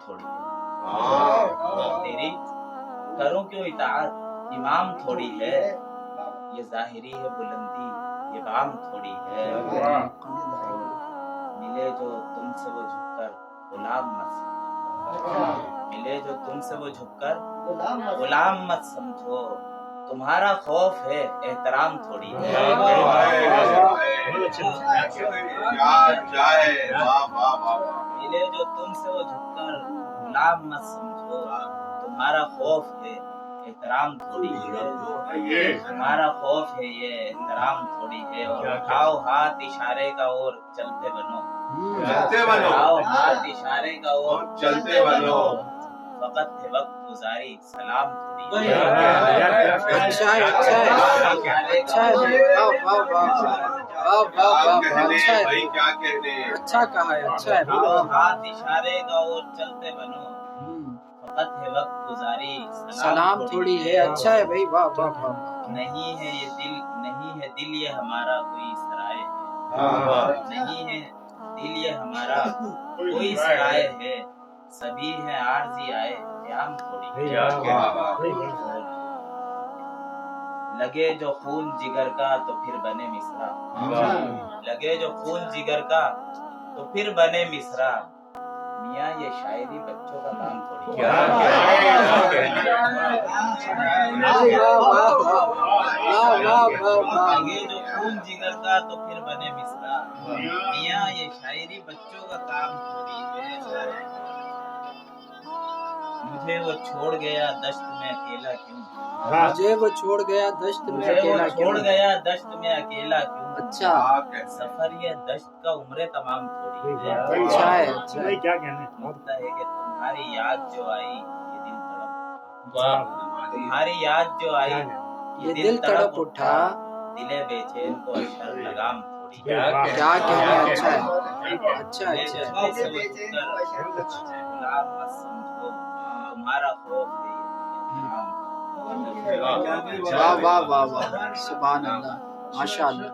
थोड़ी है। तेरी करूं क्यों इताअत इमाम थोड़ी है। ये जाहिरी है बुलंदी ये बाम थोड़ी है। मिले जो तुमसे वो झुककर गुलाम मत समझो। मिले जो तुमसे वो झुककर गुलाम मत समझो। तुम्हारा खौफ है एहतराम थोड़ी है। मिले जो तुमसे वो झुककर गुलाम मत समझो। तुम्हारा खौफ है एहतराम थोड़ी है। तुम्हारा खौफ है ये एहतराम थोड़ी है। और उठाओ हाथ इशारे का और चलते बनो। उठाओ हाथ इशारे का और चलते बनो। वक्त है वक्त गुजारी सलाम थोड़ी है। अच्छा है, अच्छा है, अच्छा है, वाह वाह वाह वाह वाह वाह, अच्छा है भाई, क्या कहने, अच्छा कहा है, अच्छा है भाई, हाथ इशारे का और चलते बनो। वक्त है वक्त गुजारी सलाम थोड़ी है, अच्छा है भाई, वाह वाह वाह। नहीं है दिल ये हमारा कोई सराय है। नहीं है दिल ये हमारा कोई सराय है। सभी है आरज़ी आए क़याम थोड़ी है। लगे जो खून जिगर का तो फिर बने मिसरा। लगे जो खून जिगर का तो फिर बने मिसरा। मियाँ ये शायरी बच्चों का काम थोड़ी है। लगे जो खून जिगर का तो फिर बने मिसरा। मियाँ ये शायरी बच्चों का काम थोड़ी है। मुझे वो छोड़ गया दश्त में अकेला क्यों। मुझे वो छोड़ गया दश्त में अकेला क्यों। छोड़ गया दश्त में अकेला क्यों। अच्छा सफर ये दश्त का उम्र तमाम थोड़ी है। अच्छा है, अच्छा है, क्या कहने, लगता है कि तुम्हारी याद जो आई ये दिल तड़प। तुम्हारी याद जो आई ये दिल तड़प उठा। दिले बेचैन को अशर लगाम थोड़ी है। क्या कहने, अच्छा है, अच्छा है, अच्छा है। गुलाम मत समझो तुम्हारा खौफ है ये वाह वाह वाह वाह, सुभान अल्लाह, माशा अल्लाह।